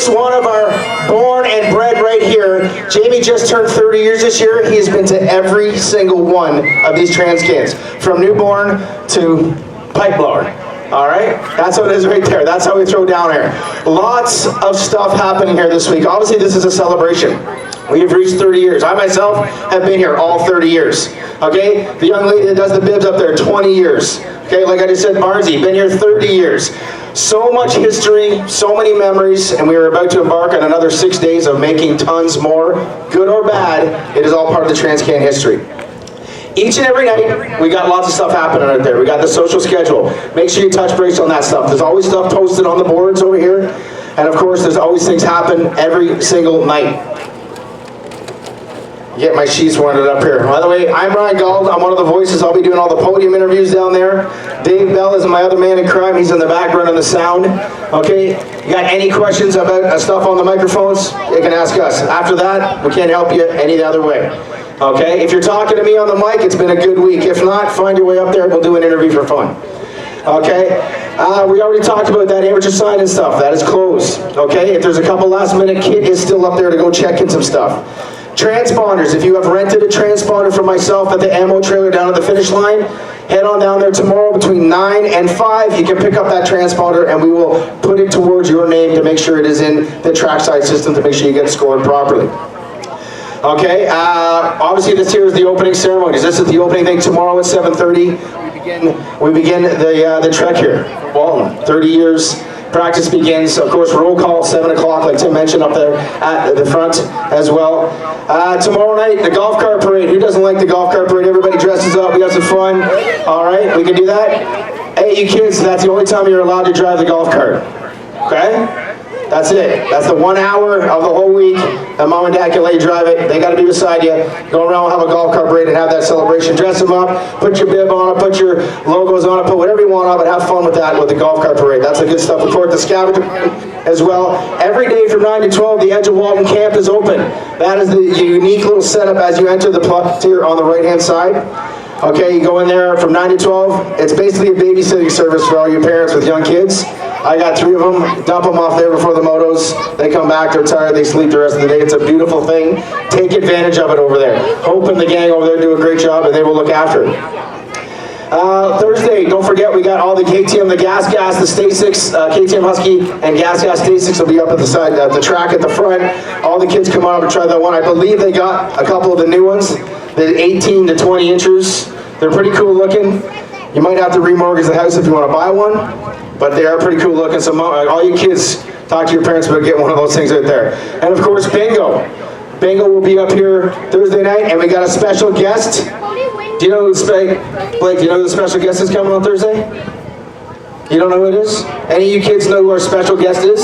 introduce one of our born and bred right here. Jamie just turned 30 years this year. He has been to every single one of these TransCans, from newborn to pipe blower. All right, that's what it is right there. That's how we throw down here. Lots of stuff happening here this week. Obviously, this is a celebration. We have reached 30 years. I myself have been here all 30 years. Okay, the young lady that does the bibs up there, 20 years. Okay, like I just said, Barnesy, been here 30 years. So much history, so many memories, and we are about to embark on another 6 days of making tons more, good or bad. It is all part of the TransCan history. Each and every night, we got lots of stuff happening out there. We got the social schedule. Make sure you touch base on that stuff. There's always stuff posted on the boards over here. And of course, there's always things happen every single night. Get my sheets winded up here. By the way, I'm Ryan Gauld. I'm one of the voices. I'll be doing all the podium interviews down there. Dave Bell is my other man in crime. He's in the back running the sound. Okay, you got any questions about stuff on the microphones? You can ask us. After that, we can't help you any other way. Okay, if you're talking to me on the mic, it's been a good week. If not, find your way up there. We'll do an interview for fun. Okay, we already talked about that amateur sign and stuff. That is closed. Okay, if there's a couple last minute, Kit is still up there to go check in some stuff. Transponders, if you have rented a transponder from myself at the ammo trailer down at the finish line, head on down there tomorrow between 9 and 5. You can pick up that transponder and we will put it towards your name to make sure it is in the trackside system to make sure you get scored properly. Okay, obviously this here is the opening ceremonies. This is the opening thing tomorrow at 7:30. We begin the trek here. Walton, 30 years. Practice begins, of course, roll call 7 o'clock, like Tim mentioned up there at the front as well. Tomorrow night, the golf cart parade. Who doesn't like the golf cart parade? Everybody dresses up, we got some fun. All right, we can do that. Hey, you kids, that's the only time you're allowed to drive the golf cart. Okay? That's it. That's the 1 hour of the whole week that mom and dad can let you drive it. They got to be beside you. Go around, have a golf cart parade and have that celebration. Dress them up, put your bib on it, put your logos on it, put whatever you want on it, have fun with that with the golf cart parade. That's the good stuff. Report the scavenger as well. Every day from 9 to 12, the Edge of Walton camp is open. That is the unique little setup as you enter the plot here on the right-hand side. Okay, you go in there from 9 to 12. It's basically a babysitting service for all your parents with young kids. I got 3 of them, dump them off there before the motos. They come back, they're tired, they sleep the rest of the day. It's a beautiful thing. Take advantage of it over there. Hope and the gang over there do a great job and they will look after it. Thursday, don't forget we got all the KTM, the Gas, the Stasics, KTM Husky and Gas Stasics will be up at the side, the track at the front. All the kids come on up and try that one. I believe they got a couple of the new ones, the 18 to 20 inches. They're pretty cool looking. You might have to remortgage the house if you want to buy one, but they are pretty cool looking. So all you kids, talk to your parents about getting one of those things right there. And of course, bingo. Bingo will be up here Thursday night, and we got a special guest. Do you know who Blake, do you know who the special guest is coming on Thursday? You don't know who it is? Any of you kids know who our special guest is?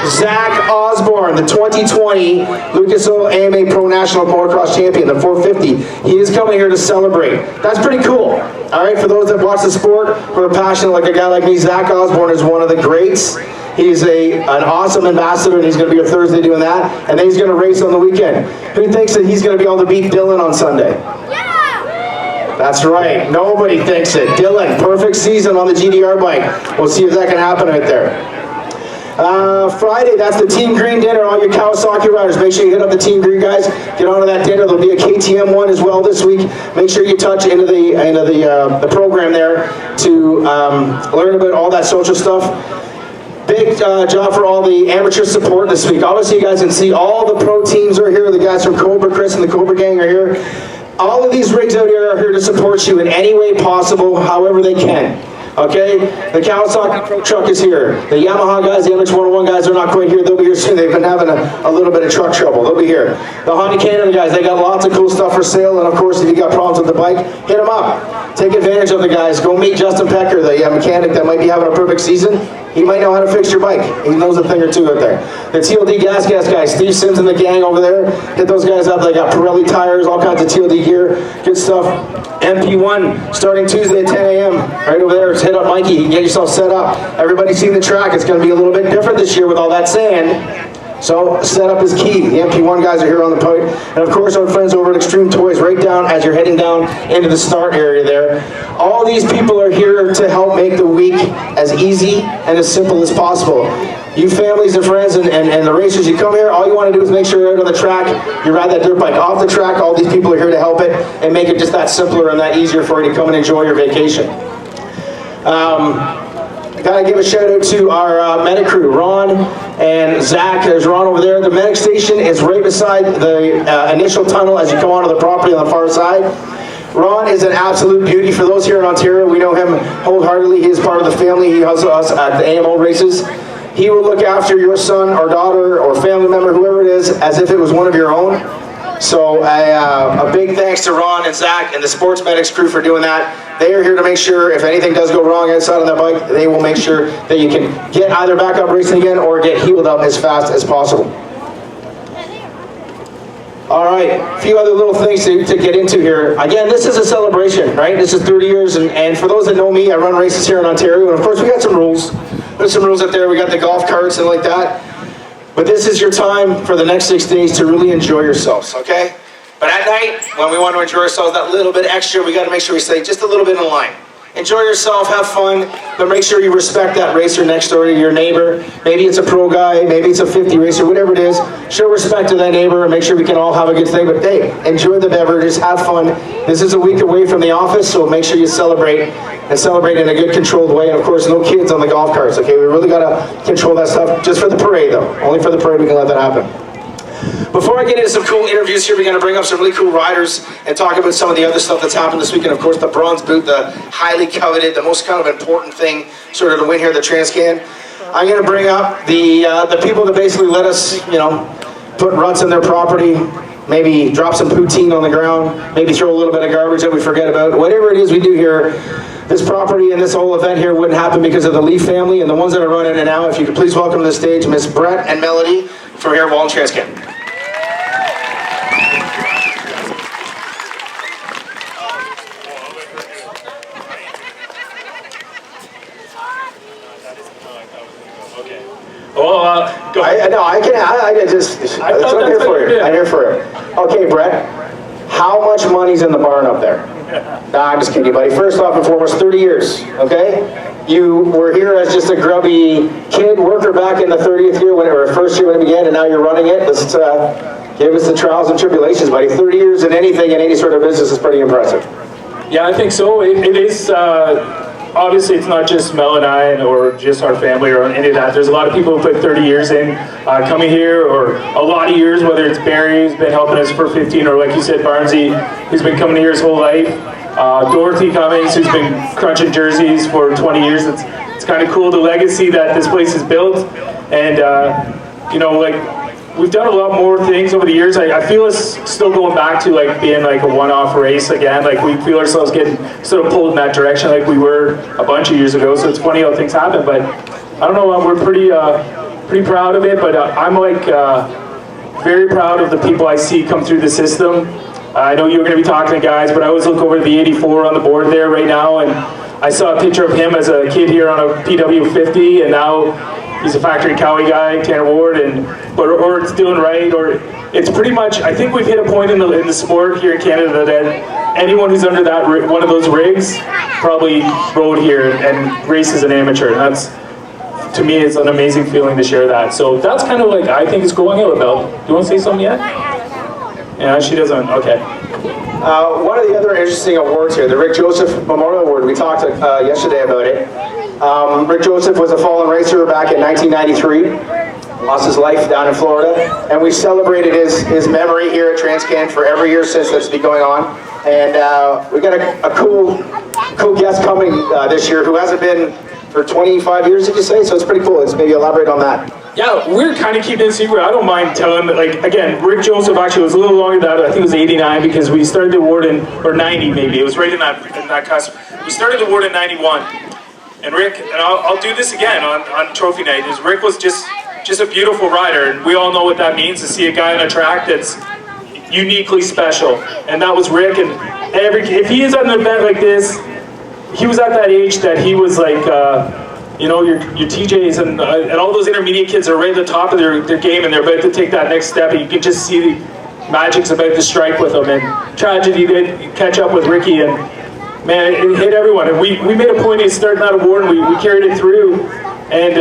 Izack Osborne, the 2020 Lucas Oil AMA Pro National Motocross Champion, the 450. He is coming here to celebrate. That's pretty cool. All right, for those that watch the sport, who are passionate like a guy like me, Izack Osborne is one of the greats. He's an awesome ambassador, and he's going to be here Thursday doing that, and then he's going to race on the weekend. Who thinks that he's going to be able to beat Dillon on Sunday? That's right. Nobody thinks it. Dillon, perfect season on the GDR bike. We'll see if that can happen right there. Friday, that's the Team Green dinner. All your Kawasaki riders, make sure you hit up the Team Green guys. Get onto that dinner. There'll be a KTM one as well this week. Make sure you touch into the program there to learn about all that social stuff. Big job for all the amateur support this week. Obviously, you guys can see all the pro teams are here. The guys from Cobra, Chris and the Cobra gang are here. All of these rigs out here are here to support you in any way possible, however they can. Okay? The Kawasaki Pro truck is here. The Yamaha guys, the MX-101 guys are not quite here. They'll be here soon. They've been having a little bit of truck trouble. They'll be here. The Honda Canada guys, they got lots of cool stuff for sale. And of course, if you got problems with the bike, hit them up. Take advantage of the guys. Go meet Justin Pecker, the mechanic that might be having a perfect season. He might know how to fix your bike. He knows a thing or two out there. The TLD gas guys, Steve Sims and the gang over there. Hit those guys up. They got Pirelli tires, all kinds of TLD gear. Good stuff. MP1 starting Tuesday at 10 a.m. Right over there. Hit up Mikey. You can get yourself set up. Everybody's seen the track. It's going to be a little bit different this year with all that sand. So setup is key. The MP1 guys are here on the podium. And of course our friends over at Extreme Toys right down as you're heading down into the start area there. All these people are here to help make the week as easy and as simple as possible. You families and friends and the racers, you come here, all you want to do is make sure you're out on the track, you ride that dirt bike off the track, all these people are here to help it and make it just that simpler and that easier for you to come and enjoy your vacation. Gotta give a shout out to our medic crew, Ron and Zach. There's Ron over there. The medic station is right beside the initial tunnel as you come onto the property on the far side. Ron is an absolute beauty. For those here in Ontario, we know him wholeheartedly. He is part of the family. He helps us at the AMO races. He will look after your son or daughter or family member, whoever it is, as if it was one of your own. So a big thanks to Ron and Zach and the Sports Medics crew for doing that. They are here to make sure if anything does go wrong outside on that bike, they will make sure that you can get either back up racing again or get healed up as fast as possible. All right, a few other little things to get into here. Again, this is a celebration, right? This is 30 years, and for those that know me, I run races here in Ontario, and of course we got some rules. There's some rules up there. We got the golf carts and like that. But this is your time for the next 6 days to really enjoy yourselves, okay? But at night, when we want to enjoy ourselves that little bit extra, we got to make sure we stay just a little bit in line. Enjoy yourself, have fun, but make sure you respect that racer next door to your neighbor. Maybe it's a pro guy, maybe it's a 50 racer, whatever it is. Show respect to that neighbor and make sure we can all have a good thing. But hey, enjoy the beverages, have fun. This is a week away from the office, so make sure you celebrate and celebrate in a good controlled way. And of course, no kids on the golf carts, okay? We really gotta control that stuff just for the parade though. Only for the parade we can let that happen. Before I get into some cool interviews here, we're going to bring up some really cool riders and talk about some of the other stuff that's happened this weekend. Of course, the bronze boot, the highly coveted, the most kind of important thing sort of to win here at the TransCan. I'm going to bring up the people that basically let us, you know, put ruts in their property, maybe drop some poutine on the ground, maybe throw a little bit of garbage that we forget about. Whatever it is we do here, this property and this whole event here wouldn't happen because of the Lee family and the ones that are running it now. If you could please welcome to the stage Miss Brett and Melody from here at Walton TransCan. Well, go ahead. I can just, I'm here for you. I'm here for you. Okay, Brett, how much money's in the barn up there? Nah, I'm just kidding you, buddy. First off and foremost, 30 years, okay? You were here as just a grubby kid worker back in the 30th year, or first year when it began, and now you're running it. Let's give us the trials and tribulations, buddy. 30 years in anything, in any sort of business is pretty impressive. Yeah, I think so. It is, obviously it's not just Mel and I or just our family or any of that. There's a lot of people who put 30 years in coming here, or a lot of years, whether it's Barry, who's been helping us for 15, or like you said, Barnesy, who's been coming here his whole life. Dorothy Cummings, who's been crunching jerseys for 20 years. It's kind of cool, the legacy that this place has built. And, you know, like, we've done a lot more things over the years. I feel us still going back to like being like a one-off race again. Like we feel ourselves getting sort of pulled in that direction like we were a bunch of years ago. So it's funny how things happen. But I don't know, we're pretty proud of it. But I'm like very proud of the people I see come through the system. I know you're going to be talking to guys, but I always look over at the 84 on the board there right now, and I saw a picture of him as a kid here on a PW50, and now he's a factory Cowie guy, Tanner Ward, or it's doing right, or it's pretty much, I think we've hit a point in the sport here in Canada that anyone who's under that one of those rigs probably rode here and races an amateur. And that's, to me, it's an amazing feeling to share that. So that's kind of like, I think it's going out about. Do you want to say something yet? Yeah, she doesn't. Okay. One of the other interesting awards here, the Rick Joseph Memorial Award, we talked yesterday about it. Rick Joseph was a fallen racer back in 1993, lost his life down in Florida, and we celebrated his memory here at TransCan for every year since that's been going on. And we got a cool guest coming this year who hasn't been for 25 years, did you say? So it's pretty cool. Let's maybe elaborate on that. Yeah, we're kind of keeping it secret. I don't mind telling, like, again, Rick Joseph actually was a little longer than that. I think it was 89 because we started the award in, or 90 maybe. It was right in that cusp. We started the award in 91. And Rick, and I'll do this again on trophy night, is Rick was just a beautiful rider. And we all know what that means, to see a guy on a track that's uniquely special. And that was Rick. And if he is at an event like this, he was at that age that he was like, you know, your TJs and all those intermediate kids are right at the top of their game, and they're about to take that next step, and you can just see the magic's about to strike with them. And tragedy did catch up with Ricky, and man, it hit everyone. And we made a point of starting that award, and we carried it through. And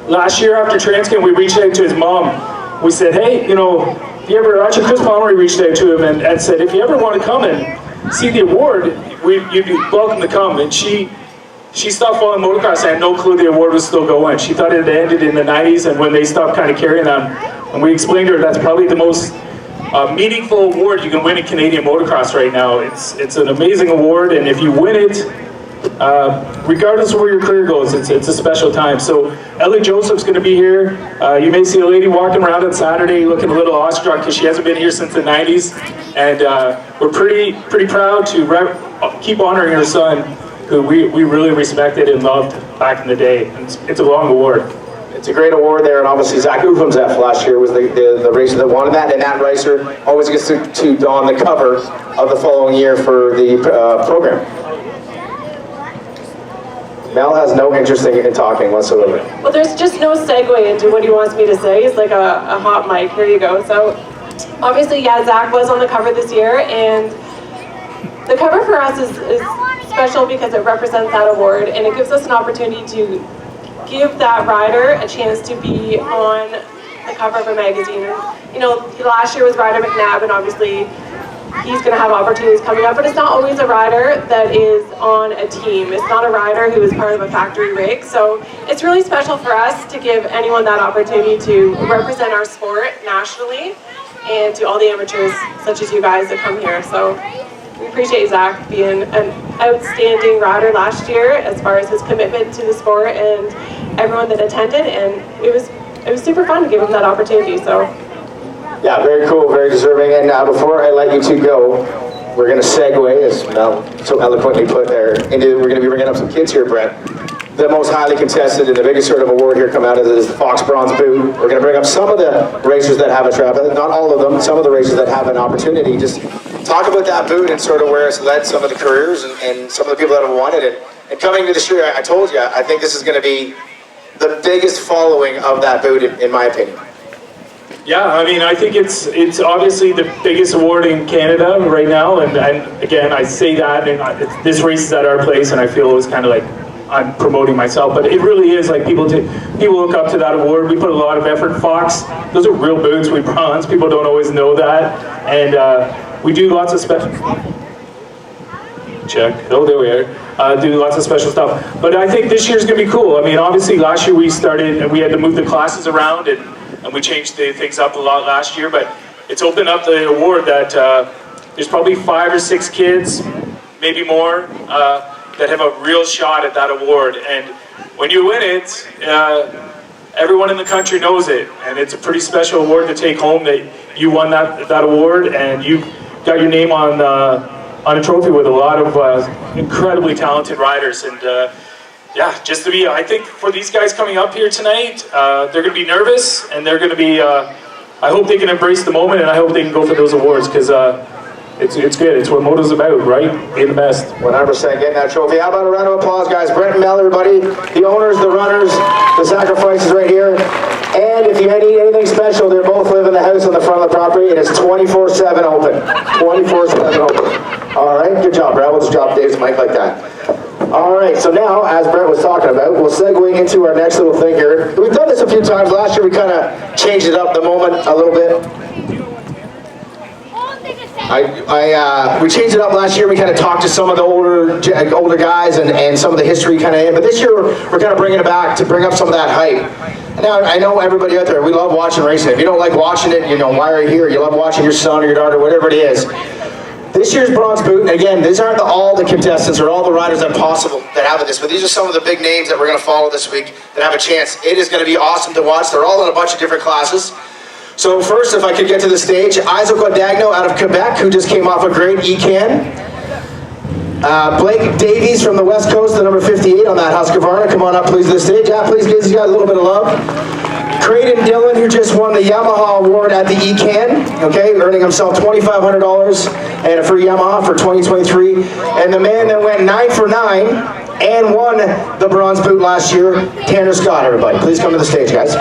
last year after TransCan, we reached out to his mom. We said, hey, you know, if you ever, actually Chris Pomeroy reached out to him and said, if you ever want to come and see the award, you'd be welcome to come. And she stopped following motocross and had no clue the award was still going. She thought it ended in the 90s and when they stopped kind of carrying them. And we explained to her that's probably the most meaningful award you can win in Canadian motocross right now. It's an amazing award, and if you win it, regardless of where your career goes, it's a special time. So Ellie Joseph's going to be here. You may see a lady walking around on Saturday looking a little awestruck because she hasn't been here since the 90s. And we're pretty proud to keep honoring her son, who we really respected and loved back in the day. It's a long award. It's a great award there, and obviously Zach Ufum's F last year was the racer that wanted that, and that racer always gets to don the cover of the following year for the program. Mel has no interest in talking whatsoever. Well, there's just no segue into what he wants me to say. It's like a hot mic. Here you go. So, obviously, yeah, Zach was on the cover this year, and the cover for us is special because it represents that award, and it gives us an opportunity to give that rider a chance to be on the cover of a magazine. You know, last year was Ryder McNabb, and obviously he's going to have opportunities coming up, but it's not always a rider that is on a team. It's not a rider who is part of a factory rig. So it's really special for us to give anyone that opportunity to represent our sport nationally and to all the amateurs such as you guys that come here. So we appreciate Zach being an outstanding rider last year as far as his commitment to the sport and everyone that attended, and it was super fun to give him that opportunity. So yeah, very cool, very deserving. And now before I let you two go, we're going to segue, as Mel so eloquently put there, into, we're going to be bringing up some kids here, Brett. The most highly contested and the biggest sort of award here come out of it is the Fox Bronze Boot. We're going to bring up some of the racers that have a trap, not all of them, some of the racers that have an opportunity. Just talk about that boot and sort of where it's led some of the careers and some of the people that have wanted it. And coming to this year, I told you, I think this is going to be the biggest following of that boot, in my opinion. Yeah, I mean, I think it's obviously the biggest award in Canada right now, and again, I say that, and this race is at our place, and I feel it was kind of like I'm promoting myself, but it really is like people look up to that award. We put a lot of effort. Fox, those are real boots. We bronze. People don't always know that, and we do lots of special. Check. Oh, there we are. Do lots of special stuff. But I think this year's going to be cool. I mean, obviously last year we started and we had to move the classes around and we changed things up a lot last year. But it's opened up the award that there's probably 5 or 6 kids, maybe more, that have a real shot at that award. And when you win it, everyone in the country knows it. And it's a pretty special award to take home that you won that award and you got your name on a trophy with a lot of incredibly talented riders. And yeah, just to be, I think for these guys coming up here tonight, they're going to be nervous and they're going to be, I hope they can embrace the moment and I hope they can go for those awards because it's good. It's what moto's about, right? Be the best. 100% getting that trophy. How about a round of applause, guys? Brett and Mel, everybody, the owners, the runners, the sacrifices right here. And if you need anything special, they both live in the house on the front of the property, and it's 24/7 open. 24/7 open. All right, good job, Brett. We'll just drop Dave's mic like that. All right, so now, as Brett was talking about, we'll segue into our next little thing here. We've done this a few times. Last year, we kind of changed it up the moment a little bit. We changed it up last year. We kind of talked to some of the older guys and some of the history kind of. But this year we're kind of bringing it back to bring up some of that hype. Now I know everybody out there, we love watching racing. If you don't like watching it, you know why are you here? You love watching your son or your daughter, whatever it is. This year's bronze boot, and again, these aren't all the contestants or all the riders that have this, but these are some of the big names that we're going to follow this week that have a chance. It is going to be awesome to watch. They're all in a bunch of different classes. So first, if I could get to the stage, Izack Guadagno out of Quebec, who just came off a great ECAN. Blake Davies from the West Coast, the number 58 on that Husqvarna. Come on up, please, to the stage. Yeah, please give these guys a little bit of love. Crayden Dillon, who just won the Yamaha Award at the ECAN, okay, earning himself $2,500 and a free Yamaha for 2023. And the man that went 9 for 9 and won the bronze boot last year, Tanner Scott, everybody. Please come to the stage, guys.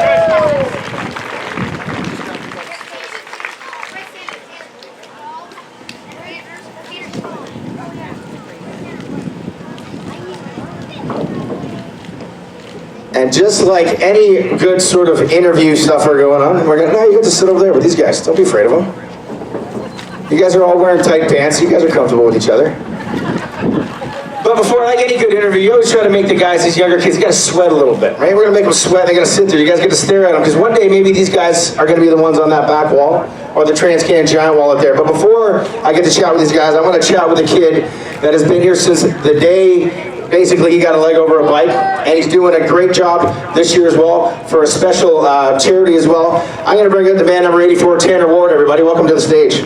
And just like any good sort of interview stuff we're going on, we're going, no, you get to sit over there with these guys. Don't be afraid of them. You guys are all wearing tight pants. You guys are comfortable with each other. But before, like any good interview, you always try to make the guys, these younger kids, you gotta sweat a little bit, right? We're gonna make them sweat, they're gonna sit there, you guys get to stare at them, because one day maybe these guys are gonna be the ones on that back wall, or the TransCan giant wall up there. But before I get to chat with these guys, I wanna chat with a kid that has been here since the day, basically he got a leg over a bike, and he's doing a great job this year as well, for a special charity as well. I'm gonna bring up the man number 84, Tanner Ward, everybody, welcome to the stage.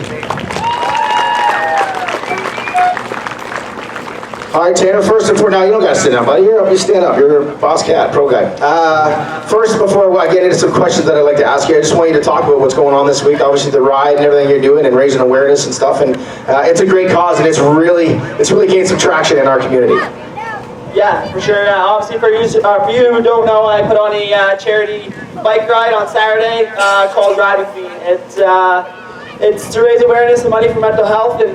All right, Tanner, first and foremost, now you don't got to sit down, buddy. You're up, you stand up. You're a boss cat, pro guy. First, before I get into some questions that I'd like to ask you, I just want you to talk about what's going on this week. Obviously, the ride and everything you're doing and raising awareness and stuff. And it's a great cause, and it's really gained some traction in our community. Yeah, for sure. Obviously, for you who don't know, I put on a charity bike ride on Saturday called Ride With Me. It's to raise awareness and money for mental health, and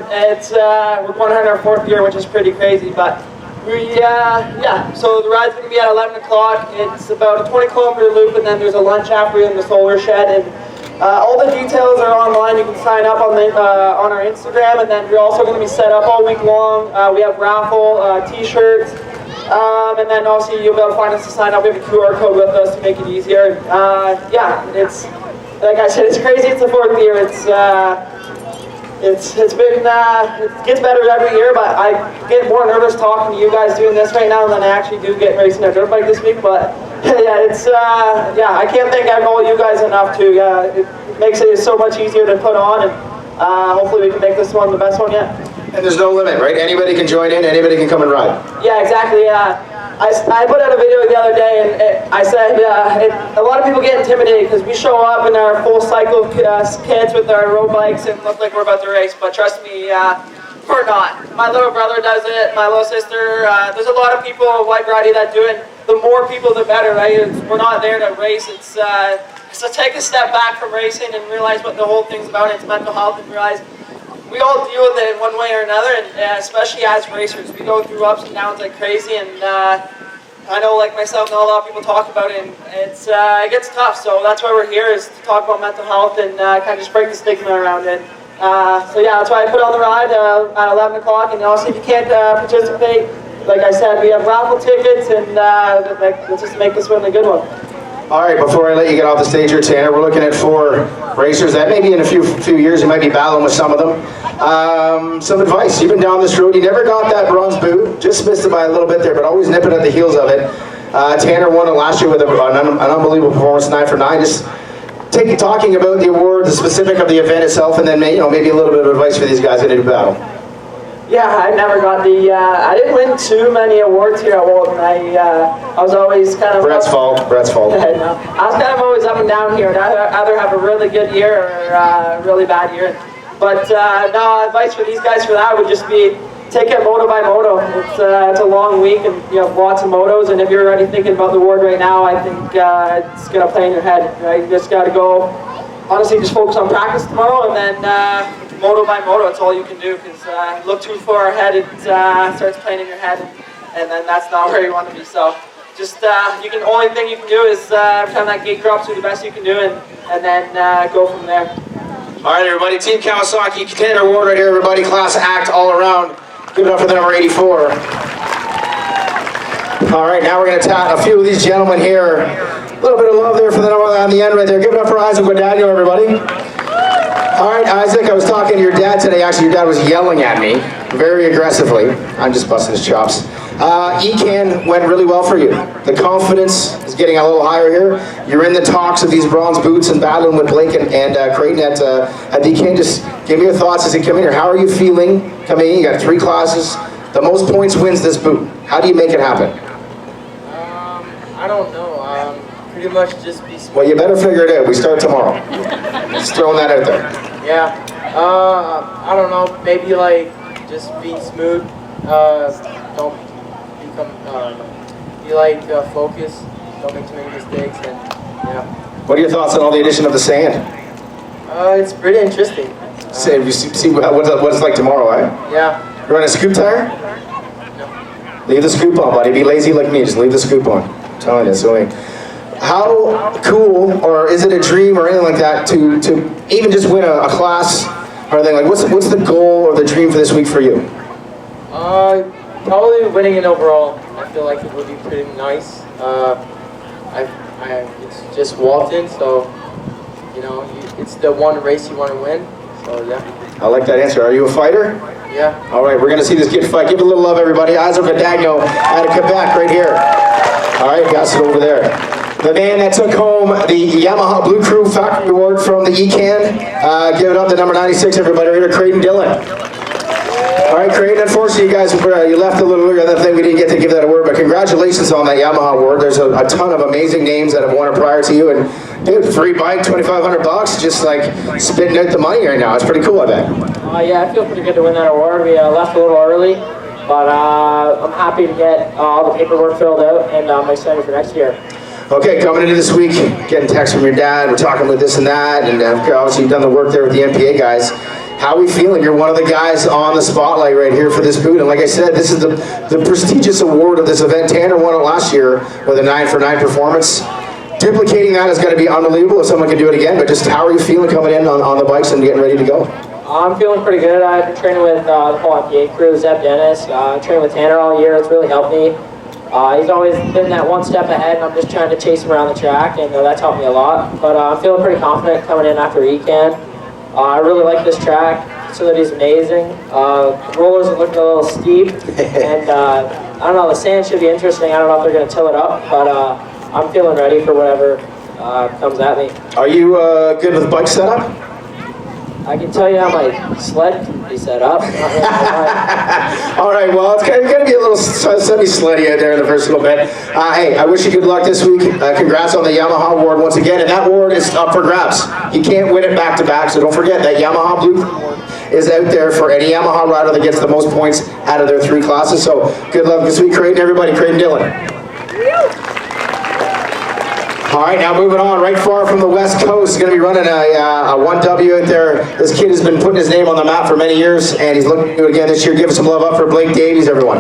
we're going on our 4th year, which is pretty crazy. But so the ride's going to be at 11 o'clock. It's about a 20-kilometer loop, and then there's a lunch after in the solar shed. And all the details are online. You can sign up on our Instagram, and then we're also going to be set up all week long. We have raffle T-shirts, and then obviously you'll be able to find us to sign up. We have a QR code with us to make it easier. It's. Like I said, it's crazy. It's the 4th year. It gets better every year. But I get more nervous talking to you guys doing this right now than I actually do get racing a dirt bike this week. But yeah, I can't thank all you guys enough too. It makes it so much easier to put on, and hopefully we can make this one the best one yet. And there's no limit, right? Anybody can join in. Anybody can come and ride. Yeah, exactly. I put out a video the other day, and I said a lot of people get intimidated because we show up in our full cycle kits with our road bikes and look like we're about to race, but trust me, we're not. My little brother does it, my little sister, there's a lot of people in white variety that do it. The more people, the better, right? We're not there to race. It's to take a step back from racing and realize what the whole thing's about. It's mental health, and realize we all deal with it in one way or another, and especially as racers, we go through ups and downs like crazy. And I know, like myself, not a lot of people talk about it, and it gets tough. So that's why we're here, is to talk about mental health and kind of just break the stigma around it. So yeah, that's why I put on the ride at 11 o'clock. And also, if you can't participate, like I said, we have raffle tickets, and let's just make this one a good one. All right, before I let you get off the stage here, Tanner, we're looking at 4 racers that maybe in a few years you might be battling with some of them. Some advice. You've been down this road. You never got that bronze boot. Just missed it by a little bit there, but always nipping at the heels of it. Tanner won it last year with an unbelievable performance, 9 for 9. Just talking about the award, the specific of the event itself, and then maybe a little bit of advice for these guys in a new battle. Yeah, I never got I didn't win too many awards here at Walton. I was always kind of... Brett's fault. No, I was kind of always up and down here. I'd either have a really good year or a really bad year. But no, advice for these guys for that would just be take it moto by moto. It's a long week, and you have lots of motos, and if you're already thinking about the award right now, I think it's going to play in your head. Right? You just got to go, honestly, just focus on practice tomorrow, and then moto by moto, it's all you can do, because look too far ahead, it starts playing in your head, and then that's not where you want to be. So just only thing you can do is every time that gate drops, do the best you can do, and then go from there. All right, everybody, Team Kawasaki, Tanner Ward right here, everybody, class act all around. Give it up for the number 84. All right, now we're going to tap a few of these gentlemen here. A little bit of love there for the number on the end right there. Give it up for Izack Guadagno, everybody. All right, Izack, I was talking to your dad today. Actually, your dad was yelling at me very aggressively. I'm just busting his chops. ECAN went really well for you. The confidence is getting a little higher here. You're in the talks of these bronze boots and battling with Blake and Crayden at ECAN. Just give me your thoughts as you come in here. How are you feeling coming in? You got 3 classes. The most points wins this boot. How do you make it happen? I don't know. Pretty much just be smooth. Well, you better figure it out. We start tomorrow. Just throwing that out there. Yeah. I don't know. Maybe like just be smooth. Don't become. Be like focused. Don't make too many mistakes. And yeah. What are your thoughts on all the addition of the sand? It's pretty interesting. You see what it's like tomorrow, eh? Yeah. You're on a scoop tire? No. Leave the scoop on, buddy. Be lazy like me. Just leave the scoop on. telling you, so how cool, or is it a dream or anything like that to even just win a class or anything? Like, what's the goal or the dream for this week for you? Probably winning it overall. I feel like it would be pretty nice. It's just Walton, so you know, it's the one race you want to win. So yeah. I like that answer. Are you a fighter? Yeah. All right, we're going to see this kid fight. Give it a little love, everybody. Izack Guadagno out of Quebec, right here. All right, got it over there. The man that took home the Yamaha Blue Crew Factory Award from the ECAN. Give it up to number 96, everybody. Right here, Crayden Dillon. All right, Crayden, unfortunately, you guys, you left a little earlier. That thing, we didn't get to give that award, but congratulations on that Yamaha award. There's a ton of amazing names that have won it prior to you, and dude, free bike, $2,500, just like spitting out the money right now. It's pretty cool, I bet. Yeah, I feel pretty good to win that award. We left a little early, but I'm happy to get all the paperwork filled out, and I'm excited for next year. Okay, coming into this week, getting texts from your dad, we're talking about this and that, and obviously you've done the work there with the NPA guys. How are we feeling? You're one of the guys on the spotlight right here for this boot, and like I said, this is the prestigious award of this event. Tanner won it last year with a 9-for-9 performance. Duplicating that is going to be unbelievable if someone can do it again, but just how are you feeling coming in on the bikes and getting ready to go? I'm feeling pretty good. I've been training with the whole NPA crew, Zeb Dennis, training with Tanner all year. It's really helped me. He's always been that one step ahead, and I'm just trying to chase him around the track, and that's helped me a lot. But I'm feeling pretty confident coming in after ECAN. I really like this track. Facility's amazing. The rollers are looking a little steep, and I don't know, the sand should be interesting. I don't know if they're going to till it up, but I'm feeling ready for whatever comes at me. Are you good with bike setup? I can tell you how my sled can be set up. All right, well, it's going to be a little semi-slutty out there in the first little bit. Hey, I wish you good luck this week. Congrats on the Yamaha award once again, and that award is up for grabs. You can't win it back-to-back, so don't forget that Yamaha Blue Award is out there for any Yamaha rider that gets the most points out of their 3 classes. So good luck this week, Crayden, everybody. Crayden Dillon. All right, now moving on, right far from the West Coast, going to be running a 1W out there. This kid has been putting his name on the map for many years, and he's looking to do it again this year. Give us some love up for Blake Davies, everyone.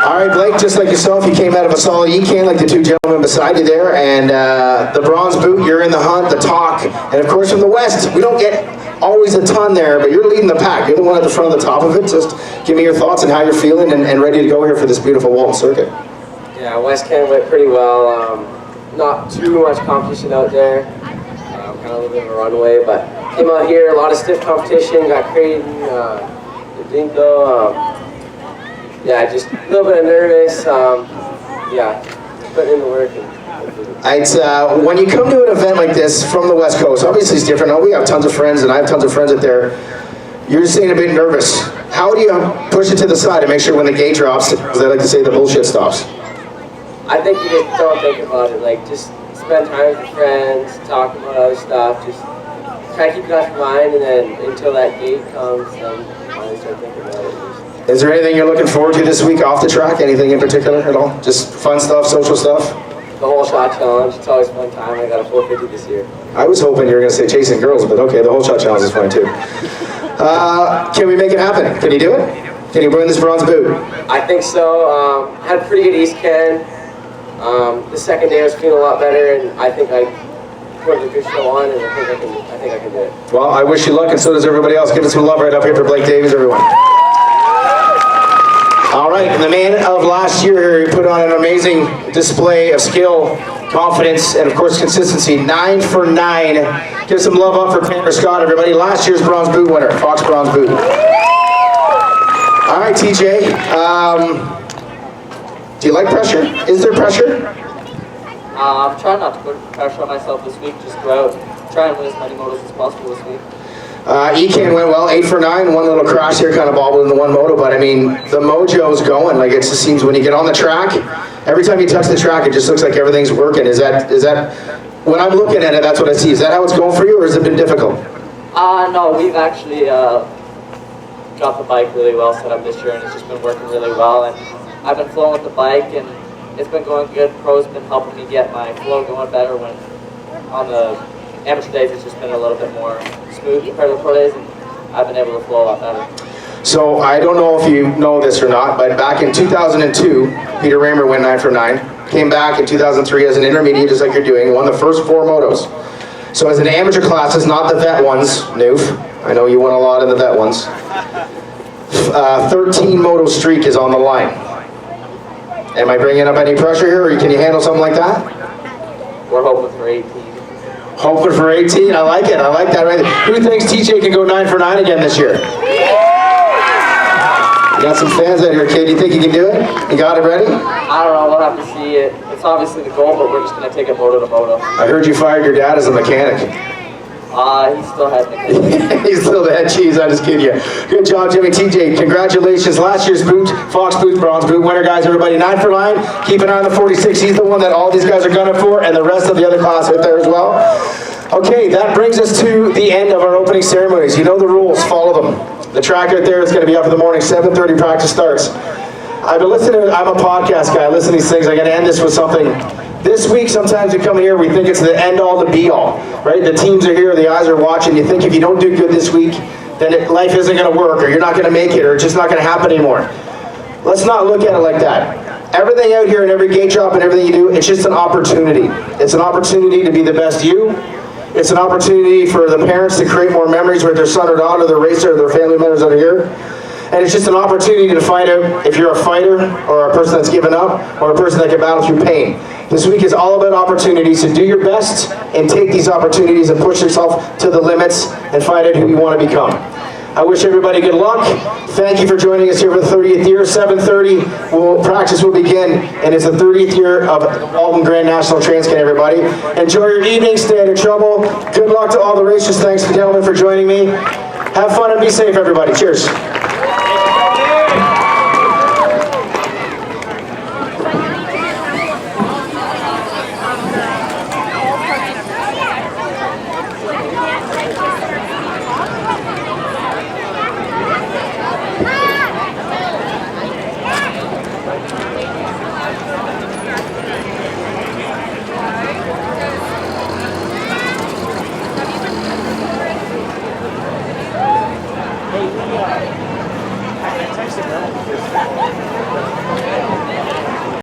All right, Blake, just like yourself, you came out of a solid ECAN, like the 2 gentlemen beside you there, and the bronze boot, you're in the hunt, the talk, and of course from the West, we don't get always a ton there, but you're leading the pack. You're the one at the front of the top of it. Just give me your thoughts and how you're feeling and ready to go here for this beautiful Walton circuit. Yeah, West Can went pretty well. Not too much competition out there. Kind of a little bit of a runway, but came out here, a lot of stiff competition. Got Crayden, Dinko. Yeah, just a little bit nervous. Yeah, putting in the work. When you come to an event like this from the West Coast, obviously it's different. Oh, we have tons of friends, and I have tons of friends out there. You're just saying a bit nervous. How do you push it to the side to make sure when the gate drops, as I like to say, the bullshit stops? I think you just don't think about it. Like, just spend time with your friends, talk about other stuff. Just try to keep it off your mind, and then until that gate comes, then finally start thinking about it. Is there anything you're looking forward to this week off the track? Anything in particular at all? Just fun stuff, social stuff? The whole shot challenge, it's always fun time. I got a 450 this year. I was hoping you were going to say chasing girls, but okay, the whole shot challenge is fun too. Can we make it happen? Can you do it? Can you win this bronze boot? I think so. Had a pretty good East Can. The second day I was feeling a lot better, and I think I put a good show on, and I think I can do it. Well, I wish you luck, and so does everybody else. Give us some love right up here for Blake Davies, everyone. All right, the man of last year put on an amazing display of skill, confidence, and of course consistency. 9 for 9. Give some love up for Tanner Scott, everybody. Last year's bronze boot winner, Fox bronze boot. All right, TJ. Do you like pressure? Is there pressure? I'm trying not to put pressure on myself this week. Just go out, try and win as many motos as possible this week. ECAN went well, 8 for 9. One little crash here, kind of bobbled in the one moto, but I mean, the mojo's going. Like, it just seems when you get on the track, every time you touch the track, it just looks like everything's working. Is that when I'm looking at it, that's what I see. Is that how it's going for you, or has it been difficult? No, we've actually got the bike really well set up this year, and it's just been working really well. And I've been flowing with the bike, and it's been going good. Pro's been helping me get my flow going better. When on the amateur days, it's just been a little bit more smooth compared to the pro days, and I've been able to flow a lot better. So I don't know if you know this or not, but back in 2002, Peter Raymer went 9 for 9. came back in 2003 as an intermediate, just like you're doing, won the first 4 motos. So as an amateur classes, not the vet ones, Noof, I know you won a lot in the vet ones. 13 moto streak is on the line. Am I bringing up any pressure here, or can you handle something like that? We're hoping for 18. Hoping for 18, I like it, I like that. Right? Who thinks TJ can go 9 for 9 again this year? You got some fans out here, kid. You think you can do it? You got it ready? I don't know, we'll have to see it. It's obviously the goal, but we're just going to take it moto to moto. I heard you fired your dad as a mechanic. He's still had the He's still the head cheese, I'm just kidding you. Good job, Jimmy. TJ, congratulations. Last year's boot, Fox Boots Bronze Boot winner, guys, everybody. 9 for 9. Keep an eye on the 46. He's the one that all these guys are gunning for, and the rest of the other class out there as well. Okay, that brings us to the end of our opening ceremonies. You know the rules, follow them. The track out there is going to be up in the morning, 7:30 practice starts. I've been listening, I'm a podcast guy, I listen to these things, I gotta end this with something. This week, sometimes we come here, we think it's the end all, the be all, right? The teams are here, the eyes are watching, you think if you don't do good this week, then life isn't gonna work, or you're not gonna make it, or it's just not gonna happen anymore. Let's not look at it like that. Everything out here and every gate drop and everything you do, it's just an opportunity. It's an opportunity to be the best you. It's an opportunity for the parents to create more memories with their son or daughter, their racer, or their family members that are here. And it's just an opportunity to find out if you're a fighter or a person that's given up or a person that can battle through pain. This week is all about opportunities, so do your best and take these opportunities and push yourself to the limits and find out who you want to become. I wish everybody good luck. Thank you for joining us here for the 30th year. 7:30, practice will begin, and it's the 30th year of Walton Grand National TransCan, everybody. Enjoy your evening, stay out of trouble. Good luck to all the racers. Thanks, gentlemen, for joining me. Have fun and be safe, everybody. Cheers. I texted Mel.